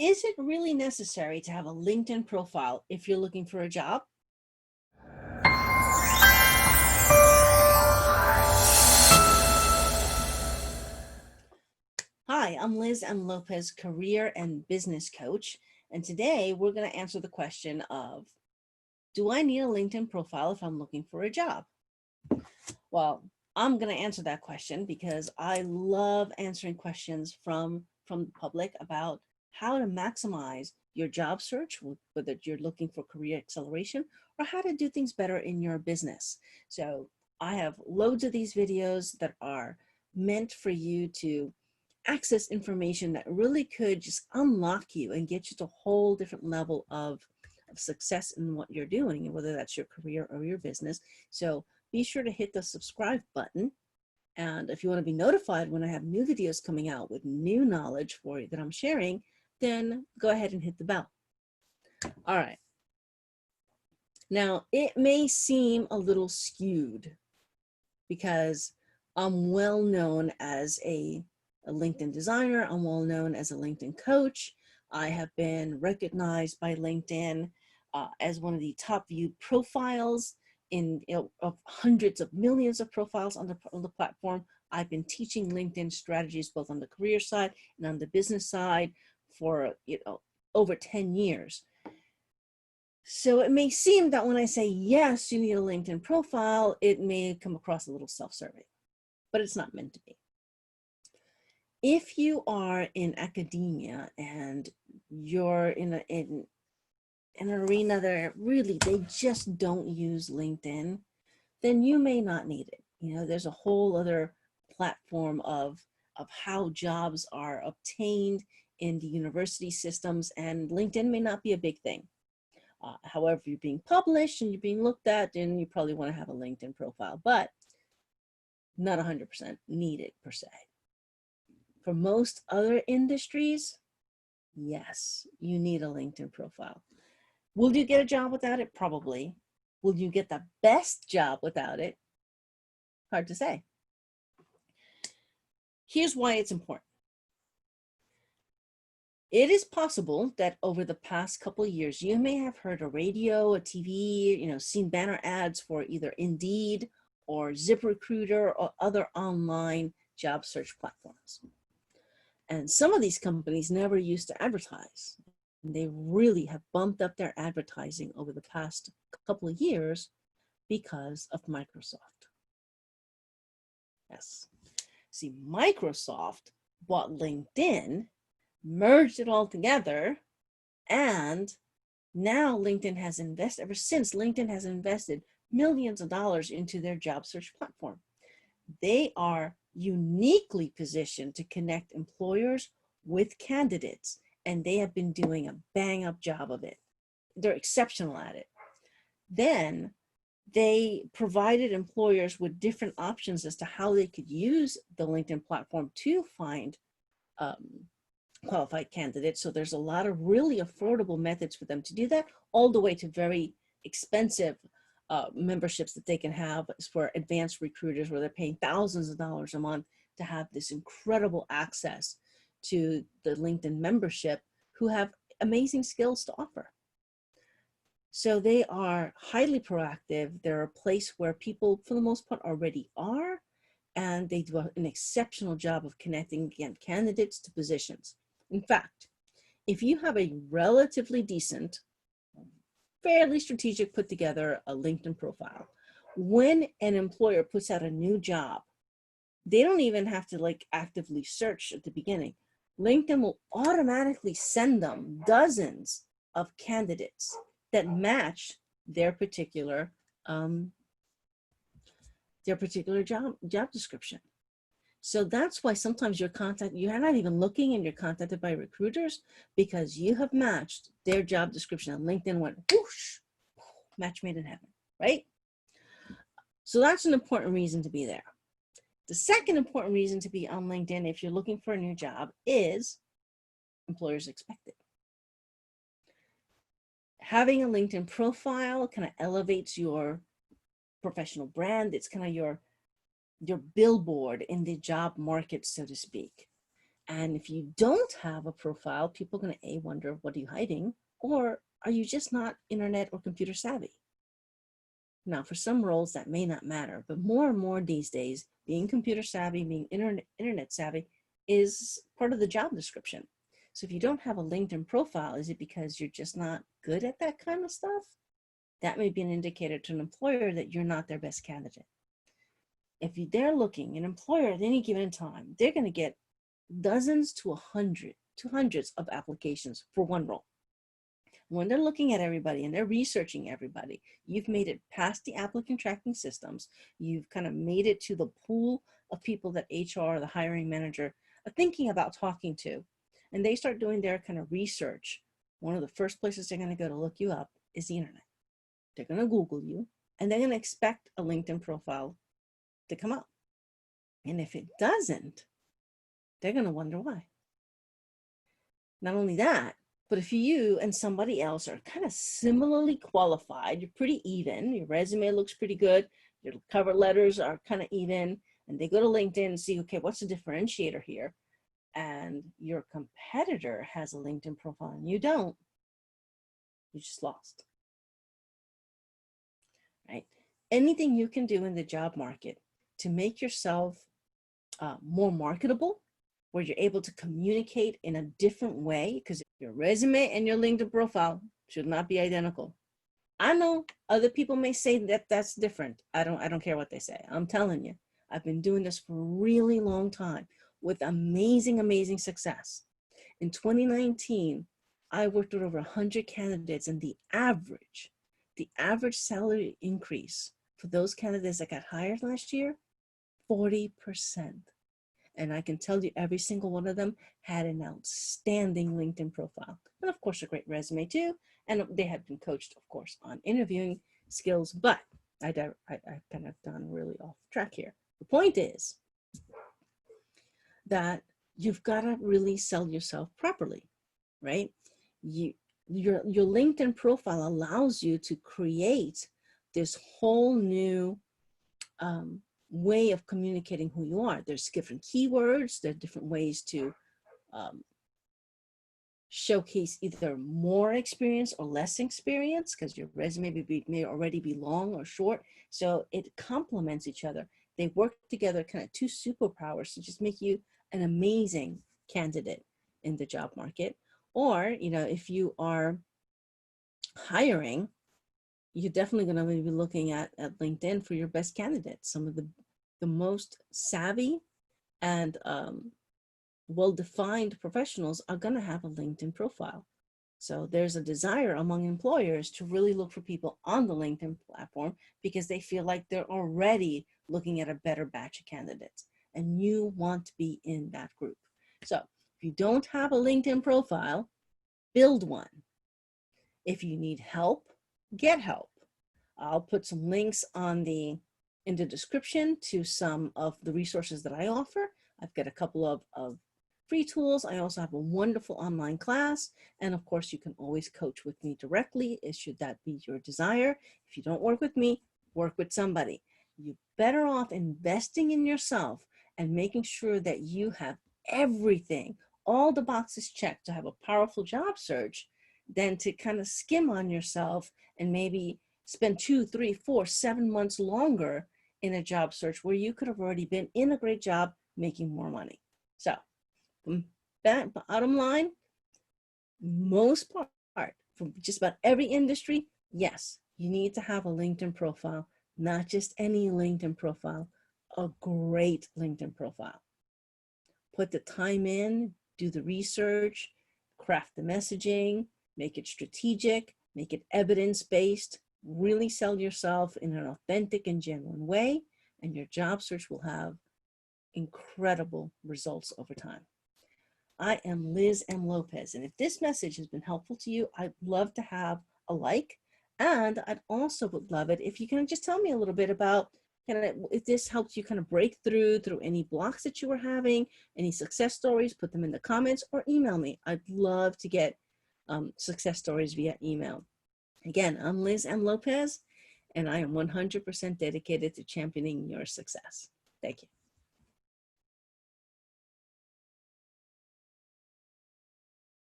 Is it really necessary to have a LinkedIn profile if you're looking for a job? Hi, I'm Liz M. Lopez, career and business coach. And today we're going to answer the question of, do I need a LinkedIn profile if I'm looking for a job? Well, I'm going to answer that question because I love answering questions from the public about how to maximize your job search, whether you're looking for career acceleration or how to do things better in your business. So I have loads of these videos that are meant for you to access information that really could just unlock you and get you to a whole different level of success in what you're doing, and whether that's your career or your business. So be sure to hit the subscribe button. And if you want to be notified when I have new videos coming out with new knowledge for you that I'm sharing, then go ahead and hit the bell. All right. Now, it may seem a little skewed because I'm well known as a LinkedIn designer. I'm well known as a LinkedIn coach. I have been recognized by LinkedIn as one of the top viewed profiles of hundreds of millions of profiles on the platform. I've been teaching LinkedIn strategies both on the career side and on the business side for over 10 years. So it may seem that when I say, yes, you need a LinkedIn profile, it may come across a little self-serving, but it's not meant to be. If you are in academia and you're in an arena that really, they just don't use LinkedIn, then you may not need it. There's a whole other platform of how jobs are obtained in the university systems, and LinkedIn may not be a big thing. However, you're being published and you're being looked at, then you probably want to have a LinkedIn profile, but not 100% needed per se. For most other industries, yes, you need a LinkedIn profile. Will you get a job without it? Probably. Will you get the best job without it? Hard to say. Here's why it's important. It is possible that over the past couple of years, you may have heard a radio, a TV, seen banner ads for either Indeed or ZipRecruiter or other online job search platforms. And some of these companies never used to advertise. They really have bumped up their advertising over the past couple of years because of Microsoft. Yes. See, Microsoft bought LinkedIn, merged it all together, and now LinkedIn has invested, ever since LinkedIn has invested millions of dollars into their job search platform. They are uniquely positioned to connect employers with candidates, and they have been doing a bang up job of it. They're exceptional at it. Then they provided employers with different options as to how they could use the LinkedIn platform to find qualified candidates. So there's a lot of really affordable methods for them to do that, all the way to very expensive memberships that they can have for advanced recruiters, where they're paying thousands of dollars a month to have this incredible access to the LinkedIn membership, who have amazing skills to offer. So they are highly proactive. They're a place where people, for the most part, already are, and they do an exceptional job of connecting candidates to positions. In fact, if you have a relatively decent, fairly strategic, put together a LinkedIn profile, when an employer puts out a new job, they don't even have to actively search at the beginning. LinkedIn will automatically send them dozens of candidates that match their particular job description. So that's why sometimes you're not even looking and you're contacted by recruiters because you have matched their job description, and LinkedIn went whoosh, match made in heaven, right? So that's an important reason to be there. The second important reason to be on LinkedIn if you're looking for a new job is employers expect it. Having a LinkedIn profile kind of elevates your professional brand. It's kind of your billboard in the job market, so to speak. And if you don't have a profile, people are going to wonder, what are you hiding? Or are you just not internet or computer savvy? Now, for some roles that may not matter, but more and more these days, being computer savvy, being internet savvy is part of the job description. So if you don't have a LinkedIn profile, is it because you're just not good at that kind of stuff? That may be an indicator to an employer that you're not their best candidate. If they're looking, an employer at any given time, they're going to get dozens to hundreds of applications for one role. When they're looking at everybody and they're researching everybody, you've made it past the applicant tracking systems. You've kind of made it to the pool of people that HR, the hiring manager, are thinking about talking to. And they start doing their kind of research. One of the first places they're going to go to look you up is the internet. They're going to Google you, and they're going to expect a LinkedIn profile to come up. And if it doesn't, they're going to wonder why. Not only that, but if you and somebody else are kind of similarly qualified, you're pretty even, your resume looks pretty good, your cover letters are kind of even, and they go to LinkedIn and see, okay, what's the differentiator here? And your competitor has a LinkedIn profile and you don't, you just lost, right? Anything you can do in the job market to make yourself more marketable, where you're able to communicate in a different way, because your resume and your LinkedIn profile should not be identical. I know other people may say that that's different. I don't care what they say. I'm telling you, I've been doing this for a really long time with amazing success. In 2019, I worked with over 100 candidates, and the average salary increase for those candidates that got hired last year, 40%. And I can tell you every single one of them had an outstanding LinkedIn profile. And of course, a great resume too. And they had been coached, of course, on interviewing skills, but I kind of gone really off track here. The point is that you've got to really sell yourself properly, right? Your LinkedIn profile allows you to create this whole new way of communicating who you are. There's different keywords, there are different ways to showcase either more experience or less experience, because your resume may already be long or short. So it complements each other. They work together, kind of two superpowers to just make you an amazing candidate in the job market. Or, you know, if you are hiring, you're definitely going to be looking at LinkedIn for your best candidates. Some of the most savvy and well-defined professionals are going to have a LinkedIn profile. So there's a desire among employers to really look for people on the LinkedIn platform because they feel like they're already looking at a better batch of candidates, and you want to be in that group. So if you don't have a LinkedIn profile, build one. If you need help, get help. I'll put some links in the description to some of the resources that I offer. I've got a couple of free tools. I also have a wonderful online class. And of course, you can always coach with me directly, should that be your desire. If you don't work with me, work with somebody. You're better off investing in yourself and making sure that you have everything, all the boxes checked to have a powerful job search, than to kind of skim on yourself and maybe spend 2, 3, 4, 7 months longer in a job search where you could have already been in a great job making more money. So bottom line, most part, from just about every industry, yes, you need to have a LinkedIn profile, not just any LinkedIn profile, a great LinkedIn profile. Put the time in, do the research, craft the messaging, make it strategic, make it evidence-based, really sell yourself in an authentic and genuine way, and your job search will have incredible results over time. I am Liz M. Lopez, and if this message has been helpful to you, I'd love to have a like, and I'd also would love it if you can just tell me a little bit about if this helped you kind of break through any blocks that you were having, any success stories, put them in the comments or email me. I'd love to get success stories via email. Again, I'm Liz M. Lopez, and I am 100% dedicated to championing your success. Thank you.